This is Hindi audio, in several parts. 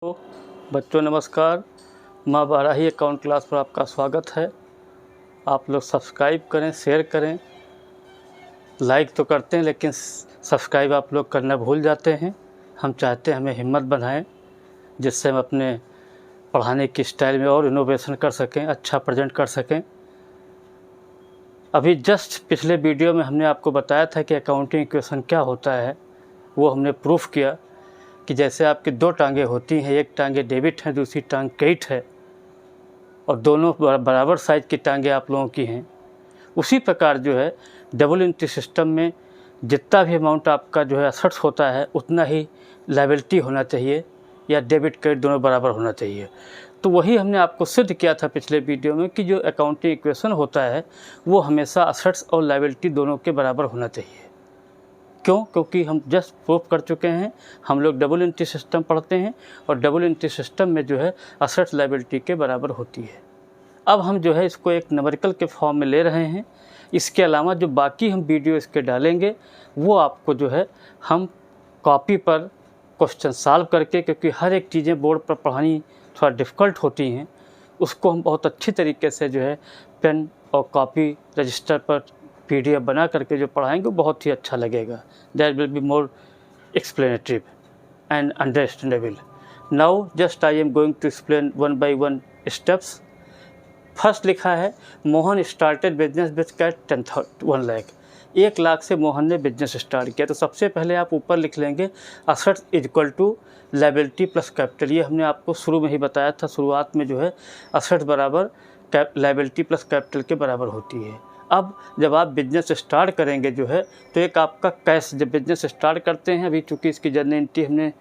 तो बच्चों नमस्कार। माँ बाराही अकाउंट क्लास पर आपका स्वागत है। आप लोग सब्सक्राइब करें, शेयर करें, लाइक तो करते हैं लेकिन सब्सक्राइब आप लोग करना भूल जाते हैं। हम चाहते हैं हमें हिम्मत बढ़ाएं जिससे हम अपने पढ़ाने की स्टाइल में और इनोवेशन कर सकें, अच्छा प्रेजेंट कर सकें। अभी जस्ट पिछले वीडियो में हमने आपको बताया था कि अकाउंटिंग इक्वेशन क्या होता है। वो हमने प्रूफ किया कि जैसे आपकी दो टांगें होती हैं, एक टांगें डेबिट है, दूसरी टांग क्रेडिट है, और दोनों बराबर साइज की टांगें आप लोगों की हैं। उसी प्रकार जो है डबल एंट्री सिस्टम में जितना भी अमाउंट आपका जो है एसेट्स होता है उतना ही लायबिलिटी होना चाहिए, या डेबिट क्रेडिट दोनों बराबर होना चाहिए। तो वही हमने आपको सिद्ध किया था पिछले वीडियो में कि जो अकाउंटिंग इक्वेशन होता है वो हमेशा एसेट्स और लायबिलिटी दोनों के बराबर होना चाहिए। क्यों? क्योंकि हम जस्ट प्रूफ कर चुके हैं, हम लोग डबल एंट्री सिस्टम पढ़ते हैं और डबल एंट्री सिस्टम में जो है एसेट्स लायबिलिटी के बराबर होती है। अब हम जो है इसको एक न्यूमेरिकल के फॉर्म में ले रहे हैं। इसके अलावा जो बाकी हम वीडियो इसके डालेंगे वो आपको जो है हम कॉपी पर क्वेश्चन सॉल्व करके, क्योंकि हर एक चीज़ें बोर्ड पर पढ़ानी थोड़ा डिफ़िकल्ट होती हैं, उसको हम बहुत अच्छी तरीके से जो है पेन और कॉपी रजिस्टर पर PDF बना करके जो पढ़ाएंगे वो बहुत ही अच्छा लगेगा। That will be more explanative and understandable. Now just I am going to explain one by one steps. First लिखा है Mohan started business with cash 1 lakh. 1 lakh से मोहन ने बिजनेस स्टार्ट किया। तो सबसे पहले आप ऊपर लिख लेंगे assets equal to liability plus capital. ये हमने आपको शुरू में ही बताया था, शुरुआत में जो है असेट्स बराबर लायबिलिटी प्लस कैपिटल के बराबर होती है। अब जब आप बिज़नेस स्टार्ट करेंगे जो है तो एक आपका कैश, जब बिज़नेस स्टार्ट करते हैं, अभी चूँकि इसकी जर्नल एंट्री हमने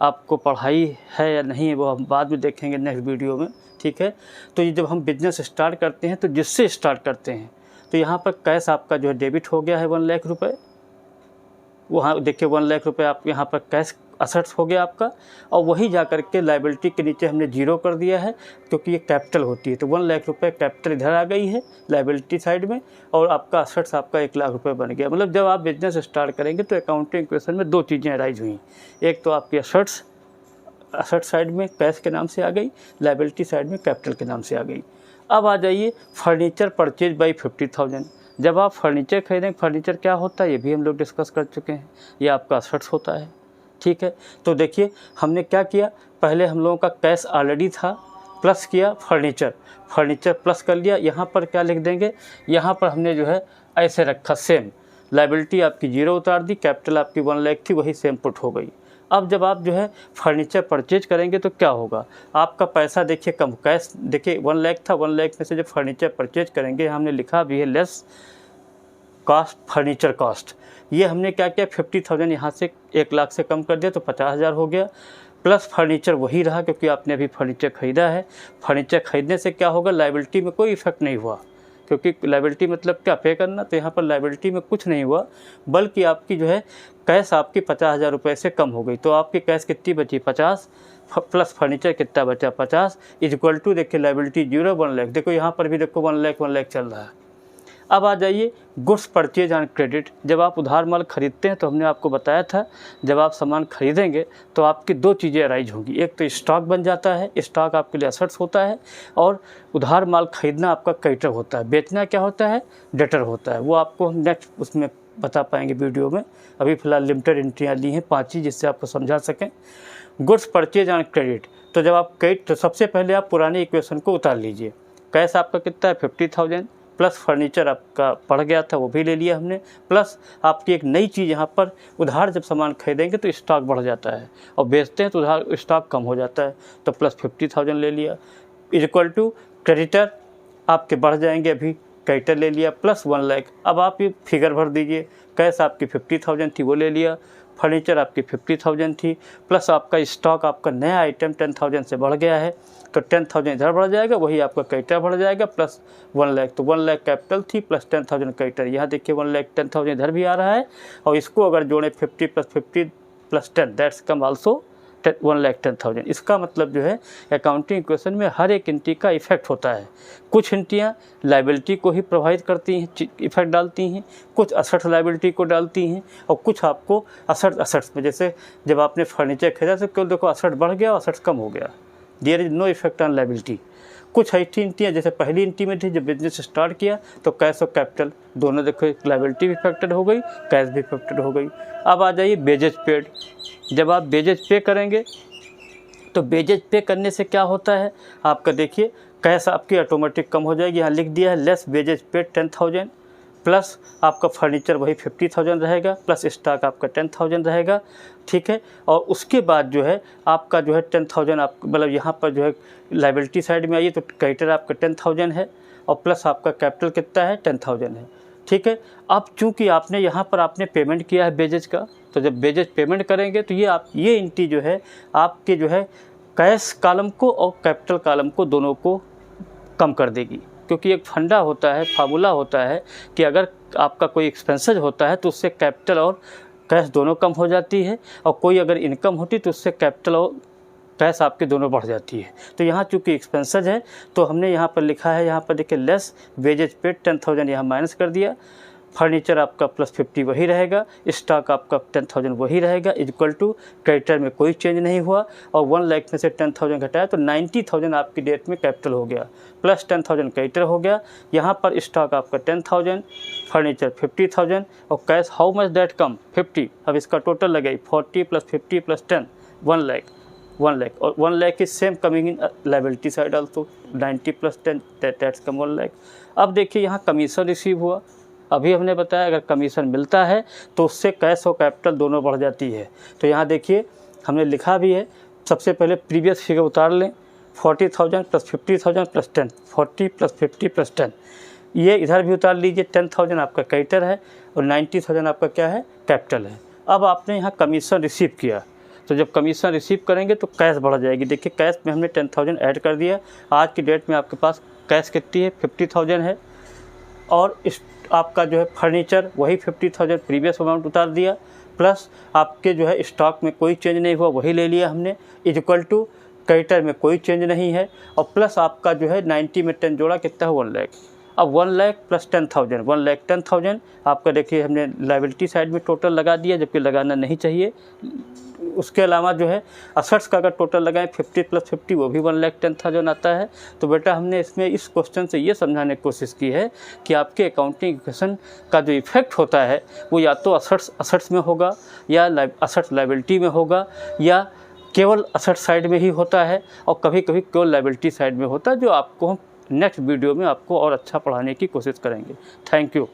आपको पढ़ाई है या नहीं है वो हम बाद में देखेंगे नेक्स्ट वीडियो में, ठीक है। तो ये जब हम बिज़नेस स्टार्ट करते हैं तो जिससे स्टार्ट करते हैं तो यहाँ पर कैश आपका जो है डेबिट हो गया है 1 लाख रुपये। वहाँ देखिए 1 लाख रुपये आप यहाँ पर कैश असेट्स हो गया आपका, और वही जा कर के लायबिलिटी के नीचे हमने जीरो कर दिया है क्योंकि ये कैपिटल होती है। तो 1 लाख रुपये कैपिटल इधर आ गई है लायबिलिटी साइड में, और आपका असेट्स आपका 1 लाख रुपये बन गया। मतलब जब आप बिजनेस स्टार्ट करेंगे तो अकाउंटिंग इक्वेशन में दो चीज़ें अराइज हुई। एक तो आपकी असेट साइड में कैश के नाम से आ गई, लायबिलिटी साइड में कैपिटल के नाम से आ गई। अब आ जाइए फर्नीचर परचेज बाई 50,000। जब आप फर्नीचर खरीदेंगे, फर्नीचर क्या होता है ये भी हम लोग डिस्कस कर चुके हैं, ये आपका असेट्स होता है, ठीक है। तो देखिए हमने क्या किया, पहले हम लोगों का कैश ऑलरेडी था, प्लस किया फर्नीचर प्लस कर लिया। यहाँ पर क्या लिख देंगे, यहाँ पर हमने जो है ऐसे रखा सेम, लायबिलिटी आपकी 0 उतार दी, कैपिटल आपकी 1 लाख थी, वही सेम पुट हो गई। अब जब आप जो है फर्नीचर परचेज करेंगे तो क्या होगा, आपका पैसा देखिए कम, कैश देखिए 1 लाख था, 1 लाख में से जब फर्नीचर परचेज करेंगे हमने लिखा भी है लेस कॉस्ट, फर्नीचर कॉस्ट। ये हमने क्या किया 50,000 यहाँ से 1 लाख से कम कर दिया तो 50,000 हो गया, प्लस फर्नीचर वही रहा क्योंकि आपने अभी फर्नीचर ख़रीदा है। फर्नीचर ख़रीदने से क्या होगा, लायबिलिटी में कोई इफेक्ट नहीं हुआ, क्योंकि लायबिलिटी मतलब क्या पे करना, तो यहाँ पर लायबिलिटी में कुछ नहीं हुआ, बल्कि आपकी जो है कैश आपकी 50,000 रुपये से कम हो गई। तो आपकी कैश कितनी बची 50, प्लस फर्नीचर कितना बचा 50, इक्वल टू देखिए लायबिलिटी 0 1 लाख। देखो यहाँ पर भी देखो 1 लाख चल रहा है। अब आ जाइए गुड्स परचेज ऑन क्रेडिट। जब आप उधार माल खरीदते हैं तो हमने आपको बताया था जब आप सामान खरीदेंगे तो आपकी दो चीज़ें अराइज होंगी, एक तो स्टॉक बन जाता है, स्टॉक आपके लिए असेट्स होता है, और उधार माल खरीदना आपका क्रेडिटर होता है, बेचना क्या होता है, डेटर होता है। वो आपको हम नेक्स्ट उसमें बता पाएंगे वीडियो में। अभी फ़िलहाल लिमिटेड एंट्रियाँ ली हैं 5 ही, जिससे आपको समझा सकें। गुड्स परचेज ऑन क्रेडिट, तो जब आप क्रेडिट, तो सबसे पहले आप पुरानी इक्वेशन को उतार लीजिए। कैश आपका कितना है 50,000, प्लस फर्नीचर आपका पड़ गया था वो भी ले लिया हमने, प्लस आपकी एक नई चीज़ यहाँ पर उधार जब सामान खरीदेंगे तो स्टॉक बढ़ जाता है और बेचते हैं तो उधार स्टॉक कम हो जाता है, तो प्लस 50,000 ले लिया, इक्वल टू क्रेडिटर आपके बढ़ जाएंगे, अभी क्रेडिटर ले लिया प्लस 1 लाख। अब आप ये फिगर भर दीजिए, कैश आपकी 50,000 थी वो ले लिया, फर्नीचर आपकी 50,000 थी, प्लस आपका स्टॉक आपका नया आइटम 10,000 से बढ़ गया है तो 10,000 इधर बढ़ जाएगा, वही आपका क्रेडिटर बढ़ जाएगा प्लस 1 लाख। तो 1 लाख कैपिटल थी प्लस 10,000 क्रेडिटर। यहाँ देखिए 1 लाख 10,000 इधर भी आ रहा है, और इसको अगर जोड़ें 50 + 50 + 10 दैट्स कम आल्सो 1,10,000। इसका मतलब जो है अकाउंटिंग इक्वेशन में हर एक एंट्री का इफेक्ट होता है। कुछ एंट्रियाँ लायबिलिटी को ही प्रभावित करती हैं, इफेक्ट डालती हैं, कुछ असेट्स लायबिलिटी को डालती हैं, और कुछ आपको असेट्स में, जैसे जब आपने फर्नीचर खरीदा तो केवल देखो असेट बढ़ गया और असेट्स कम हो गया, there is no effect on liability. कुछ ऐसी एंट्रियाँ जैसे पहली एंट्री में थी, जब बिजनेस स्टार्ट किया तो कैश और कैपिटल दोनों देखो, लायबिलिटी भी इफेक्टेड हो गई, कैश भी इफेक्टेड हो गई। अब आ जाइए बेजेज पेड। जब आप बेजेज पे करेंगे तो बेजेज पे करने से क्या होता है आपका, देखिए कैश आपकी ऑटोमेटिक कम हो जाएगी। यहाँ लिख दिया है लेस बेजेज पेड 10,000, प्लस आपका फर्नीचर वही 50,000 रहेगा, प्लस स्टॉक आपका 10,000 रहेगा, ठीक है। और उसके बाद जो है आपका जो है 10,000 आप मतलब यहाँ पर जो है लायबिलिटी साइड में आइए तो क्रेडिटर आपका 10,000 है, और प्लस आपका कैपिटल कितना है 10,000 है, ठीक है। अब चूँकि आपने यहाँ पर आपने पेमेंट किया है बेजेज का, तो जब बेजेज पेमेंट करेंगे तो ये एंट्री जो है आपके जो है कैश कॉलम को और कैपिटल कॉलम को दोनों को कम कर देगी, क्योंकि एक फंडा होता है, फार्मूला होता है कि अगर आपका कोई एक्सपेंसेस होता है तो उससे कैपिटल और कैश दोनों कम हो जाती है, और कोई अगर इनकम होती तो उससे कैपिटल और कैश आपके दोनों बढ़ जाती है। तो यहाँ चूँकि एक्सपेंसेस है तो हमने यहाँ पर लिखा है, यहाँ पर देखिए लेस वेजेज पेड 10,000 यहाँ माइनस कर दिया, फर्नीचर आपका प्लस 50 वही रहेगा, स्टॉक आपका 10,000 वही रहेगा, इक्वल टू क्रेडिटर में कोई चेंज नहीं हुआ, और 1 लाख में से 10,000 घटाया तो 90,000 आपकी डेट में कैपिटल हो गया, प्लस 10,000 क्रेडिटर हो गया। यहाँ पर स्टॉक आपका 10,000, फर्नीचर 50,000, और cash how much that come 50। अब इसका टोटल लगाई 40 + 50 + 10 1 लाख, और 1 lakh is same coming in liability side also, 90 + 10 that's कम 1 लाख। अब देखिए यहाँ कमीशन रिसीव हुआ, अभी हमने बताया अगर कमीशन मिलता है तो उससे कैश और कैपिटल दोनों बढ़ जाती है। तो यहाँ देखिए हमने लिखा भी है, सबसे पहले प्रीवियस फिगर उतार लें, 40,000 + 50,000 + 10, 40 + 50 + 10, ये इधर भी उतार लीजिए। 10,000 आपका क्रेडिटर है और 90,000 आपका क्या है, कैपिटल है। अब आपने यहाँ कमीशन रिसीव किया, तो जब कमीशन रिसीव करेंगे तो कैश बढ़ जाएगी। देखिए कैश में हमने 10,000 ऐड कर दिया, आज की डेट में आपके पास कैश कितनी है 50,000 है, और इस आपका जो है फर्नीचर वही 50,000 प्रीवियस अमाउंट उतार दिया, प्लस आपके जो है स्टॉक में कोई चेंज नहीं हुआ वही ले लिया हमने, इक्वल टू क्रेडिटर में कोई चेंज नहीं है, और प्लस आपका जो है 90 में 10 जोड़ा कितना है 1 लाख। अब 1 लाख + 10,000, 1,10,000 आपका देखिए हमने लायबिलिटी साइड में टोटल लगा दिया, जबकि लगाना नहीं चाहिए। उसके अलावा जो है असेट्स का अगर टोटल लगाएं 50 + 50 वो भी 1,10,000 आता है। तो बेटा हमने इसमें इस क्वेश्चन से ये समझाने की कोशिश की है कि आपके अकाउंटिंग इक्वेशन का जो इफेक्ट होता है वो या तो असेट्स में होगा, या असेट्स लायबिलिटी में होगा, या केवल असेट साइड में ही होता है, और कभी कभी केवल लायबिलिटी साइड में होता है, जो आपको हम नेक्स्ट वीडियो में आपको और अच्छा पढ़ाने की कोशिश करेंगे। Thank you.